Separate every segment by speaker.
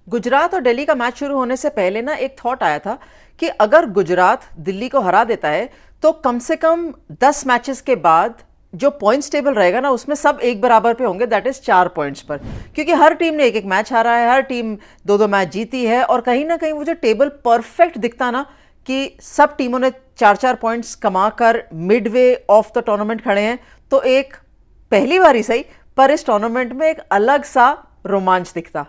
Speaker 1: गुजरात और दिल्ली का मैच शुरू होने से पहले ना एक थॉट आया था कि अगर गुजरात दिल्ली को हरा देता है तो कम से कम 10 मैचेस के बाद जो पॉइंट्स टेबल रहेगा ना उसमें सब एक बराबर पे होंगे, दैट इज 4 पॉइंट्स पर। क्योंकि हर टीम ने एक एक मैच हारा है, हर टीम दो दो मैच जीती है और कहीं ना कहीं वो जो टेबल परफेक्ट दिखता ना कि सब टीमों ने 4-4 पॉइंट्स कमाकर मिडवे ऑफ द टूर्नामेंट खड़े हैं, तो एक पहली बार ही सही पर इस टूर्नामेंट में एक अलग सा रोमांच दिखता।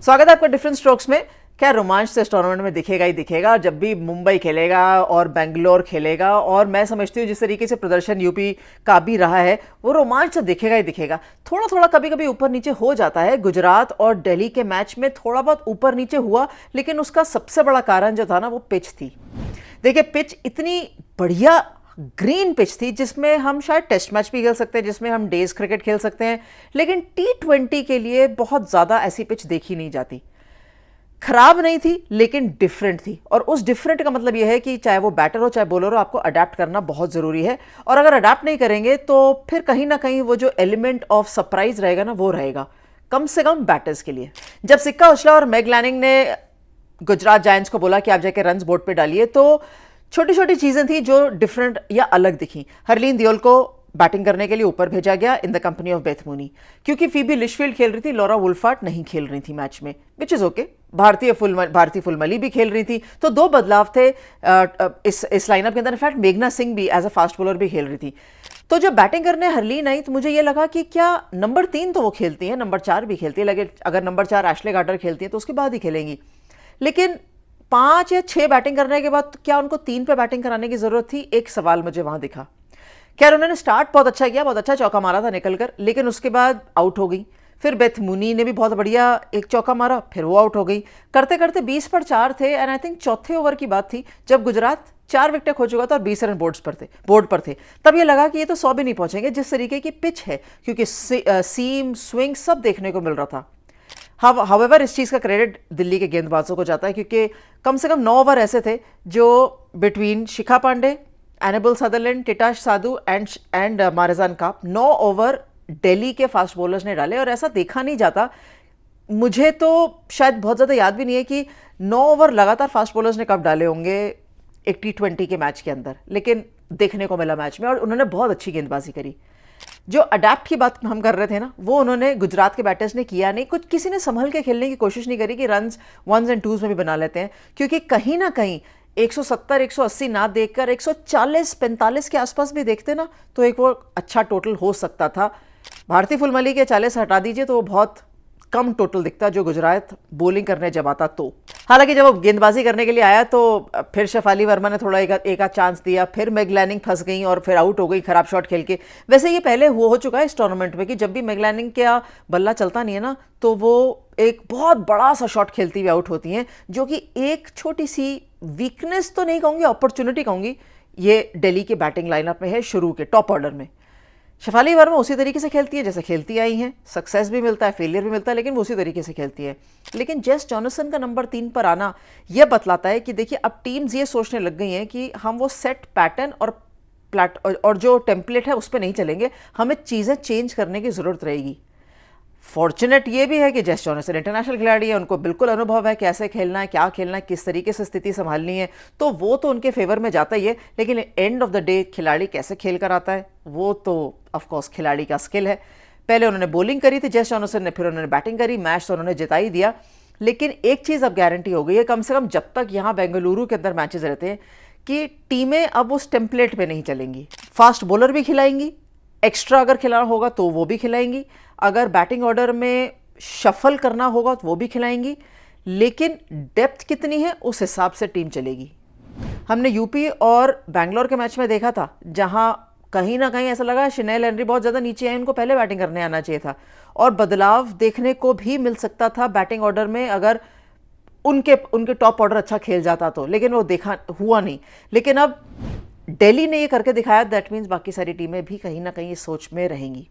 Speaker 1: स्वागत है आपका डिफरेंट स्ट्रोक्स में। क्या रोमांच तो इस टूर्नामेंट में दिखेगा ही दिखेगा। जब भी मुंबई खेलेगा और बेंगलोर खेलेगा, और मैं समझती हूँ जिस तरीके से प्रदर्शन यूपी का भी रहा है, वो रोमांच तो दिखेगा ही दिखेगा। थोड़ा थोड़ा कभी कभी ऊपर नीचे हो जाता है। गुजरात और दिल्ली के मैच में थोड़ा बहुत ऊपर नीचे हुआ, लेकिन उसका सबसे बड़ा कारण जो था ना वो पिच थी। देखिए, पिच इतनी बढ़िया ग्रीन पिच थी जिसमें हम शायद टेस्ट मैच भी खेल सकते हैं, जिसमें हम डेज क्रिकेट खेल सकते हैं, लेकिन T20 के लिए बहुत ज़्यादा ऐसी पिच देखी नहीं जाती। खराब नहीं थी लेकिन डिफरेंट थी, और उस डिफरेंट का मतलब यह है कि चाहे वो बैटर हो चाहे बॉलर हो, आपको अडेप्ट करना बहुत ज़रूरी है। और अगर अडेप्ट नहीं करेंगे तो फिर कहीं ना कहीं वो जो एलिमेंट ऑफ सरप्राइज रहेगा ना वो रहेगा, कम से कम बैटर्स के लिए। जब सिक्का उछला और मैग लैनिंग ने गुजरात जायंट्स को बोला कि आप जाके रन्स बोर्ड पे डालिए, तो छोटी छोटी चीजें थी जो डिफरेंट या अलग दिखी। हरलीन दियोल को बैटिंग करने के लिए ऊपर भेजा गया in the company of Beth Mooney, क्योंकि फीबी लिशफील्ड खेल रही थी, लॉरा वुल्फार्ट नहीं खेल रही थी मैच में, विच इज ओके। भारतीय फुलमली भी खेल रही थी, तो दो बदलाव थे इस लाइनअप के अंदर। इनफैक्ट मेघना सिंह भी एज अ फास्ट बॉलर भी खेल रही थी। तो जब बैटिंग करने हरलीन आई तो मुझे ये लगा कि क्या नंबर 3 तो वो खेलती है, नंबर 4 भी खेलती है, लगे अगर नंबर 4 एशले गार्टर खेलती है तो उसके बाद ही खेलेंगी। लेकिन 5 या 6 बैटिंग करने के बाद क्या उनको 3 पे बैटिंग कराने की जरूरत थी? एक सवाल मुझे वहां दिखा। खैर, उन्होंने स्टार्ट बहुत अच्छा किया, बहुत अच्छा चौका मारा था निकलकर, लेकिन उसके बाद आउट हो गई। फिर बेथ मूनी ने भी बहुत बढ़िया एक चौका मारा, फिर वो आउट हो गई। करते करते 20 पर 4 थे, एंड आई थिंक चौथे ओवर की बात थी जब गुजरात 4 विकेट खो चुका था और 20 रन बोर्ड पर थे। तब ये लगा कि ये तो 100 भी नहीं पहुंचेंगे जिस तरीके की पिच है, क्योंकि सीम स्विंग सब देखने को मिल रहा था। हाउएवर इस चीज़ का क्रेडिट दिल्ली के गेंदबाजों को जाता है, क्योंकि कम से कम 9 ओवर ऐसे थे जो between Shikha Pandey, Annabel Sutherland, Titas Sadhu and Marizanne Kapp, 9 over Delhi के फास्ट बॉलर्स ने डाले। और ऐसा देखा नहीं जाता, मुझे तो शायद बहुत ज़्यादा याद भी नहीं है कि 9 ओवर लगातार फास्ट बॉलर्स ने कब डाले होंगे एक T20 के मैच के अंदर, लेकिन देखने को मिला मैच में, और उन्होंने बहुत अच्छी गेंदबाजी करी। जो अडेप्ट की बात हम कर रहे थे ना, वो उन्होंने गुजरात के बैटर्स ने किया नहीं। कुछ किसी ने संभल के खेलने की कोशिश नहीं करी कि रन्स 1s एंड 2s में भी बना लेते हैं, क्योंकि कहीं ना कहीं 170 180 ना देखकर 140 45 के आसपास भी देखते ना तो एक वो अच्छा टोटल हो सकता था। भारतीय फुलमली के 40 हटा दीजिए तो वो बहुत कम टोटल दिखता जो गुजरात बॉलिंग करने जब आता तो। हालांकि जब वो गेंदबाजी करने के लिए आया तो फिर शेफाली वर्मा ने थोड़ा एक आध चांस दिया, फिर मैग लैनिंग फंस गई और फिर आउट हो गई खराब शॉट खेल के। वैसे ये पहले हो चुका है इस टूर्नामेंट में कि जब भी मैग लैनिंग का बल्ला चलता नहीं है ना तो वो एक बहुत बड़ा सा शॉट खेलती हुई आउट होती हैं, जो कि एक छोटी सी वीकनेस तो नहीं कहूँगी, अपॉर्चुनिटी कहूँगी, ये दिल्ली के बैटिंग लाइनअप में है शुरू के टॉप ऑर्डर में। शेफाली वर्मा उसी तरीके से खेलती है जैसे खेलती आई हैं, सक्सेस भी मिलता है, फेलियर भी मिलता है, लेकिन वो उसी तरीके से खेलती है। लेकिन जेस जॉनसन का नंबर 3 पर आना यह बतलाता है कि देखिए अब टीम्स ये सोचने लग गई हैं कि हम वो सेट पैटर्न और जो टेम्पलेट है उस पर नहीं चलेंगे, हमें चीज़ें चेंज करने की ज़रूरत रहेगी। फॉर्चुनेट ये भी है कि जेस जॉनसन इंटरनेशनल खिलाड़ी है, उनको बिल्कुल अनुभव है कैसे खेलना है, क्या खेलना है, किस तरीके से स्थिति संभालनी है, तो वो तो उनके फेवर में जाता ही है। लेकिन एंड ऑफ द डे खिलाड़ी कैसे खेल कर आता है वो तो ऑफकोर्स खिलाड़ी का स्किल है। पहले उन्होंने बॉलिंग करी थी जेस जॉनसन ने, फिर उन्होंने बैटिंग करी, मैच तो उन्होंने जिता ही दिया। लेकिन एक चीज़ अब गारंटी हो गई है, कम से कम जब तक यहाँ बेंगलुरु के अंदर मैचेस रहते हैं, कि टीमें अब उस टेम्पलेट पे नहीं चलेंगी। फास्ट बॉलर भी खिलाएंगी, एक्स्ट्रा अगर खिलाना होगा तो वो भी खिलाएंगी, अगर बैटिंग ऑर्डर में शफल करना होगा तो वो भी खिलाएंगी, लेकिन डेप्थ कितनी है उस हिसाब से टीम चलेगी। हमने यूपी और बैंगलोर के मैच में देखा था जहां कहीं ना कहीं ऐसा लगा शिनेल हेनरी बहुत ज़्यादा नीचे आए, उनको पहले बैटिंग करने आना चाहिए था, और बदलाव देखने को भी मिल सकता था बैटिंग ऑर्डर में अगर उनके टॉप ऑर्डर अच्छा खेल जाता तो, लेकिन वो देखा हुआ नहीं। लेकिन अब दिल्ली ने ये करके दिखाया, दैट मीन्स बाकी सारी टीमें भी कहीं ना कहीं इस सोच में रहेंगी।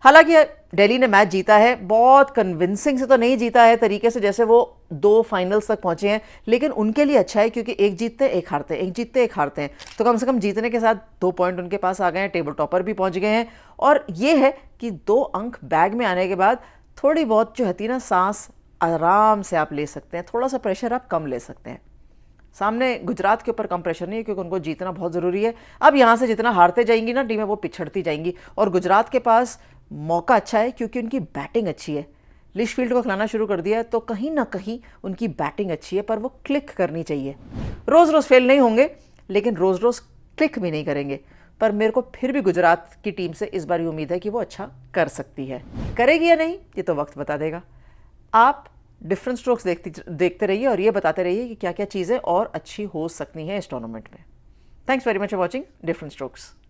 Speaker 1: हालांकि दिल्ली ने मैच जीता है, बहुत कन्विंसिंग से तो नहीं जीता है तरीके से जैसे वो 2 फाइनल्स तक पहुंचे हैं, लेकिन उनके लिए अच्छा है क्योंकि एक जीतते एक हारते हैं, एक जीतते एक हारते हैं, तो कम से कम जीतने के साथ 2 पॉइंट उनके पास आ गए हैं, टेबल टॉपर भी पहुंच गए हैं। और ये है कि 2 अंक बैग में आने के बाद थोड़ी बहुत जो होती है ना सांस आराम से आप ले सकते हैं, थोड़ा सा प्रेशर आप कम ले सकते हैं। सामने गुजरात के ऊपर कम प्रेशर नहीं है क्योंकि उनको जीतना बहुत ज़रूरी है। अब यहाँ से जितना हारते जाएंगी ना टीमें वो पिछड़ती जाएंगी, और गुजरात के पास मौका अच्छा है क्योंकि उनकी बैटिंग अच्छी है। लिशफील्ड को खिलाना शुरू कर दिया है तो कहीं ना कहीं उनकी बैटिंग अच्छी है, पर वो क्लिक करनी चाहिए। रोज़ रोज़ फेल नहीं होंगे लेकिन रोज़ रोज़ क्लिक भी नहीं करेंगे, पर मेरे को फिर भी गुजरात की टीम से इस बार उम्मीद है कि वो अच्छा कर सकती है। करेगी या नहीं ये तो वक्त बता देगा। आप डिफरेंट स्ट्रोक्स देखते रहिए और ये बताते रहिए कि क्या क्या चीज़ें और अच्छी हो सकती हैं इस टूर्नामेंट में। Thanks very much for watching different strokes.